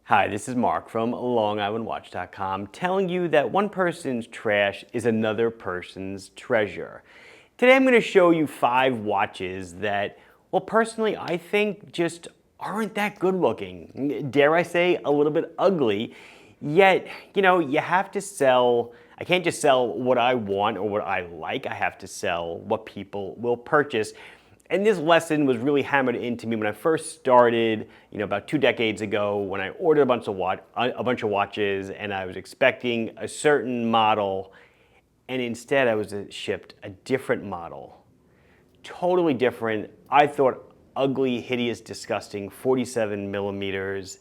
Hi, this is Mark from LongIslandWatch.com telling you that one person's trash is another person's treasure. Today I'm going to show you 5 watches that, well, personally I think just aren't that good looking. Dare I say, a little bit ugly. Yet, you have to sell. I can't just sell what I want or what I like. I have to sell what people will purchase. And this lesson was really hammered into me when I first started, about 2 decades ago, when I ordered a bunch of watches, and I was expecting a certain model, and instead I was shipped a different model, totally different. I thought ugly, hideous, disgusting, 47 millimeters,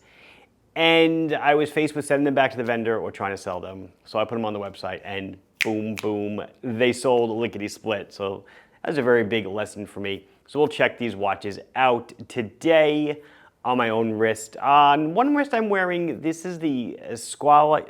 and I was faced with sending them back to the vendor or trying to sell them. So I put them on the website, and boom, boom, they sold lickety split. So that was a very big lesson for me. So we'll check these watches out today on my own wrist. On one wrist I'm wearing, this is the Squale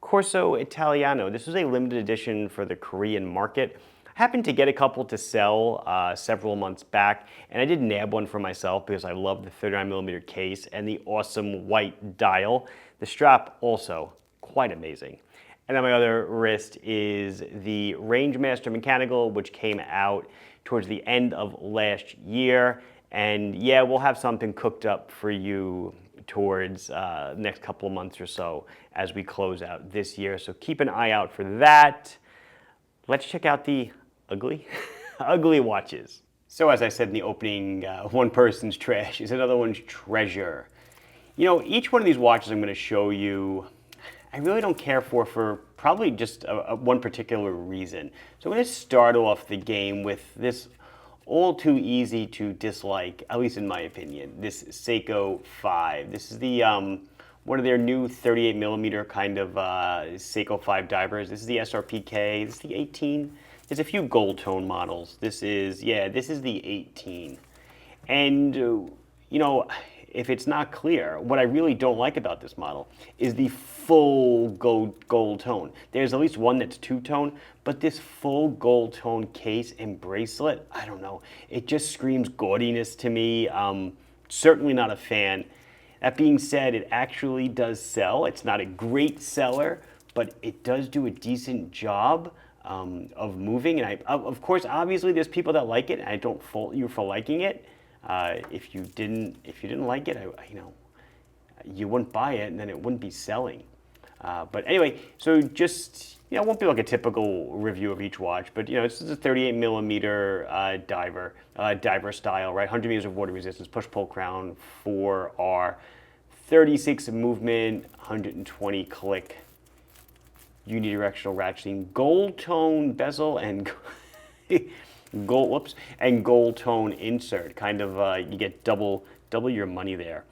Corso Italiano. This was a limited edition for the Korean market. I happened to get a couple to sell several months back, and I did nab one for myself because I love the 39mm case and the awesome white dial. The strap also quite amazing. And on my other wrist is the Rangemaster Mechanical, which came out towards the end of last year. And yeah, we'll have something cooked up for you towards the next couple of months or so as we close out this year. So keep an eye out for that. Let's check out the ugly, ugly watches. So as I said in the opening, one person's trash is another one's treasure. Each one of these watches I'm going to show you, I really don't care for probably just one particular reason. So I'm going to start off the game with this all too easy to dislike, at least in my opinion, this Seiko 5. This is the one of their new 38mm kind of Seiko 5 divers. This is the SRPK. This is the 18. There's a few gold tone models. This is the 18. And if it's not clear, what I really don't like about this model is the full gold tone. There's at least one that's two-tone, but this full gold tone case and bracelet, I don't know, it just screams gaudiness to me. Certainly not a fan. That being said, it actually does sell. It's not a great seller, but it does do a decent job of moving. And of course, obviously, there's people that like it, and I don't fault you for liking it. If you didn't like it, you wouldn't buy it, and then it wouldn't be selling. But anyway, so just it won't be like a typical review of each watch, but this is a 38mm diver style, right? 100 meters of water resistance, push-pull crown, 4R, 36 movement, 120 click, unidirectional ratcheting, gold tone bezel, and gold tone insert. Kind of you get double your money there.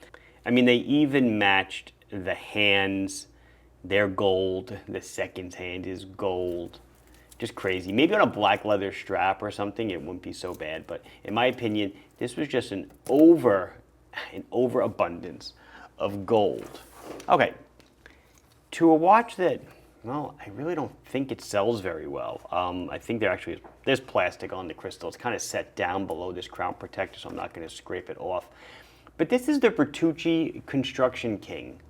I mean, they even matched the hands. They're gold. The second hand is gold. Just crazy. Maybe on a black leather strap or something, it wouldn't be so bad. But in my opinion, this was just an overabundance of gold. Okay, to a watch that, well, I really don't think it sells very well. I think there's plastic on the crystal. It's kind of set down below this crown protector, so I'm not going to scrape it off. But this is the Bertucci Construction King.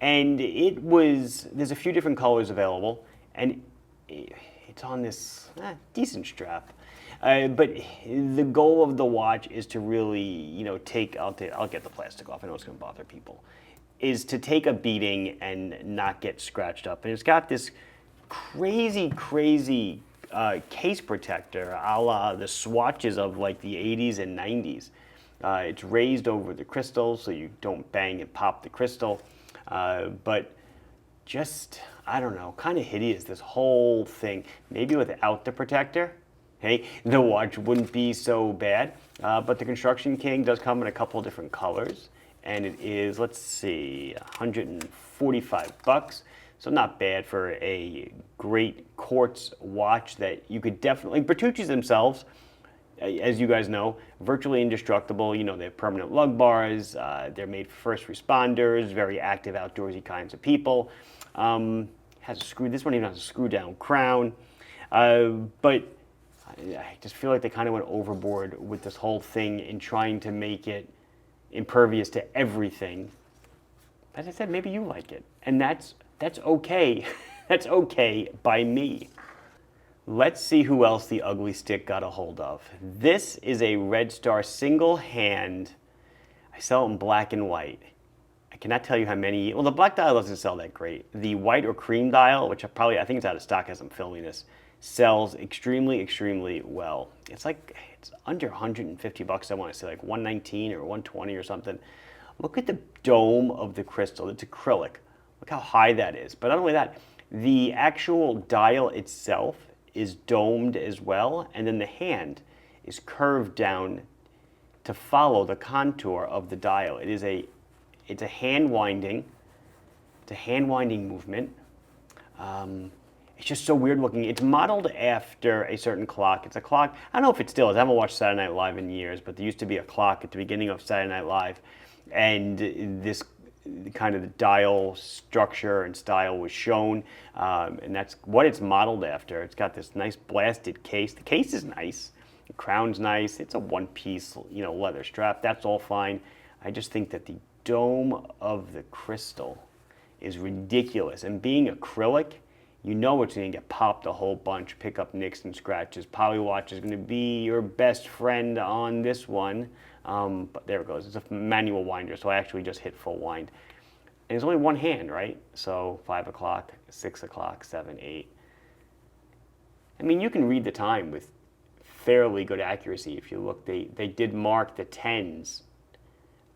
And there's a few different colors available, and it's on this decent strap. But the goal of the watch is to really, I'll get the plastic off. I know it's going to bother people. Is to take a beating and not get scratched up. And it's got this crazy case protector, a la the swatches of like the 80s and 90s. It's raised over the crystal so you don't bang and pop the crystal. But just, I don't know, kind of hideous, this whole thing. Maybe without the protector, hey, the watch wouldn't be so bad. But the Construction King does come in a couple of different colors. And it is, let's see, $145. So not bad for a great quartz watch that you could definitely, Bertucci's themselves, as you guys know, virtually indestructible. They have permanent lug bars. They're made for first responders, very active outdoorsy kinds of people. Has a screw. This one even has a screw down crown. But I just feel like they kind of went overboard with this whole thing in trying to make it impervious to everything. as I said, maybe you like it. And that's okay. That's okay by me. Let's see who else the ugly stick got a hold of. This is a Red Star single hand. I sell it in black and white. I cannot tell you how many, well, the black dial doesn't sell that great. The white or cream dial, which I think it's out of stock as I'm filming this, sells extremely, extremely well. It's under 150 bucks, I want to say, like 119 or 120 or something. Look at the dome of the crystal. It's acrylic. Look how high that is. But not only that, the actual dial itself is domed as well, and then the hand is curved down to follow the contour of the dial. It's a hand winding. It's a hand winding movement. It's just so weird looking. It's modeled after a certain clock. It's a clock. I don't know if it still is. I haven't watched Saturday Night Live in years, but there used to be a clock at the beginning of Saturday Night Live, and this kind of the dial structure and style was shown, and that's what it's modeled after. It's got this nice blasted case. The case is nice. The crown's nice. It's a one-piece, leather strap. That's all fine. I just think that the dome of the crystal is ridiculous. And being acrylic, you know it's going to get popped a whole bunch, pick up nicks and scratches. Polywatch is going to be your best friend on this one. But there it goes. It's a manual winder, so I actually just hit full wind. And it's only one hand, right? So 5 o'clock, 6 o'clock, 7, 8. I mean, you can read the time with fairly good accuracy. If you look, they did mark the 10s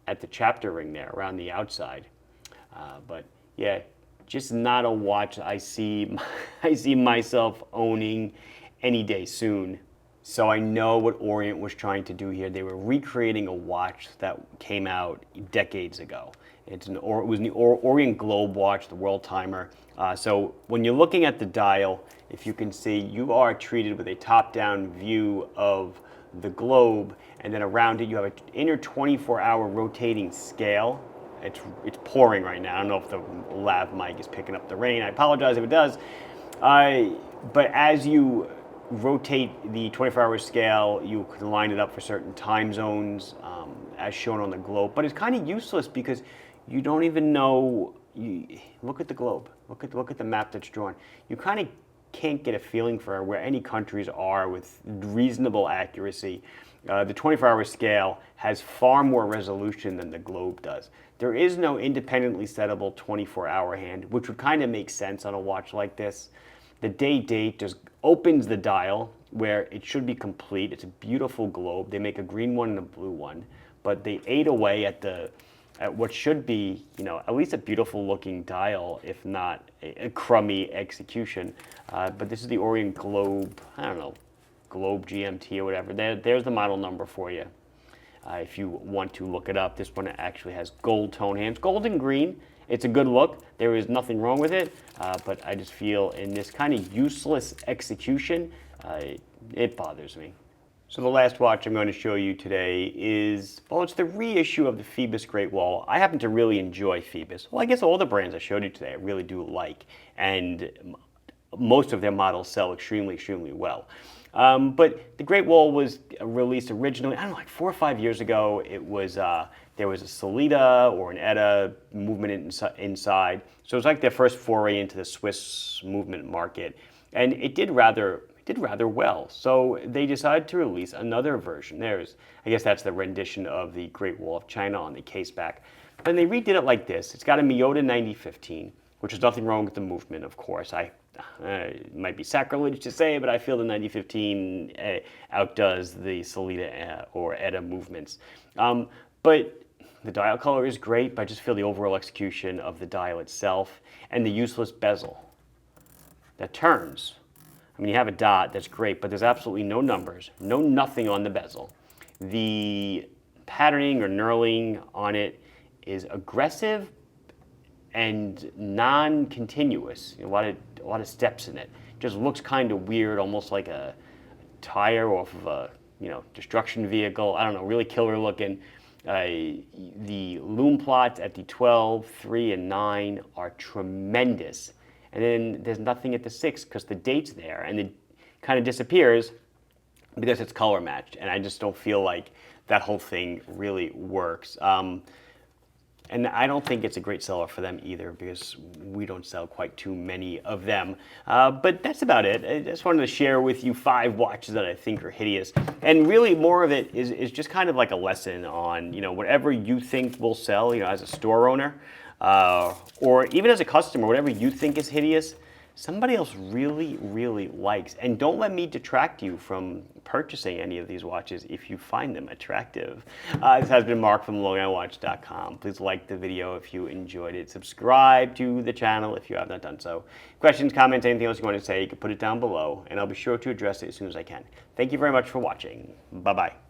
at the chapter ring there around the outside. But yeah, just not a watch I see myself owning any day soon. So I know what Orient was trying to do here. They were recreating a watch that came out decades ago. It was the Orient Globe watch, the world timer. So when you're looking at the dial, if you can see, you are treated with a top-down view of the globe, and then around it you have an inner 24-hour rotating scale. It's pouring right now. I don't know if the lav mic is picking up the rain. I apologize if it does. But as you rotate the 24-hour scale, you can line it up for certain time zones, as shown on the globe. But it's kind of useless because you don't even know. Look at the globe. Look at the map that's drawn. You kind of can't get a feeling for where any countries are with reasonable accuracy. The 24-hour scale has far more resolution than the globe does. There is no independently settable 24-hour hand, which would kind of make sense on a watch like this. The date just opens the dial where it should be complete. It's a beautiful globe. They make a green one and a blue one, but they ate away at what should be, at least a beautiful looking dial, if not a crummy execution. But this is the Orient Globe, I don't know, Globe GMT or whatever. There's the model number for you. If you want to look it up, this one actually has gold tone hands, gold and green. It's a good look. There is nothing wrong with it, but I just feel in this kind of useless execution, it bothers me. So the last watch I'm going to show you today is, well, it's the reissue of the Feebas Great Wall. I happen to really enjoy Feebas. Well, I guess all the brands I showed you today I really do like, and most of their models sell extremely, extremely well. But the Great Wall was released originally, I don't know, like 4 or 5 years ago. It was there was a Sellita or an Etta movement inside. So it was like their first foray into the Swiss movement market, and it did rather well. So they decided to release another version. I guess that's the rendition of the Great Wall of China on the case back. But they redid it like this. It's got a Miyota 9015, which is nothing wrong with the movement, of course. It might be sacrilege to say, but I feel the 9015 outdoes the Sellita or Etta movements. But the dial color is great, but I just feel the overall execution of the dial itself and the useless bezel that turns. I mean, you have a dot, that's great, but there's absolutely no numbers, nothing on the bezel. The patterning or knurling on it is aggressive and non-continuous. A lot of steps in it. Just looks kind of weird, almost like a tire off of a destruction vehicle. I don't know, really killer looking. The loom plots at the 12, 3, and 9 are tremendous. And then there's nothing at the 6 because the date's there, and it kind of disappears because it's color matched. And I just don't feel like that whole thing really works. And I don't think it's a great seller for them either because we don't sell quite too many of them. But that's about it. I just wanted to share with you 5 watches that I think are hideous. And really more of it is just kind of like a lesson on, whatever you think will sell, as a store owner, or even as a customer, whatever you think is hideous, somebody else really, really likes. And don't let me detract you from purchasing any of these watches if you find them attractive. This has been Mark from LongIslandWatch.com. Please like the video if you enjoyed it. Subscribe to the channel if you have not done so. Questions, comments, anything else you want to say, you can put it down below, and I'll be sure to address it as soon as I can. Thank you very much for watching. Bye-bye.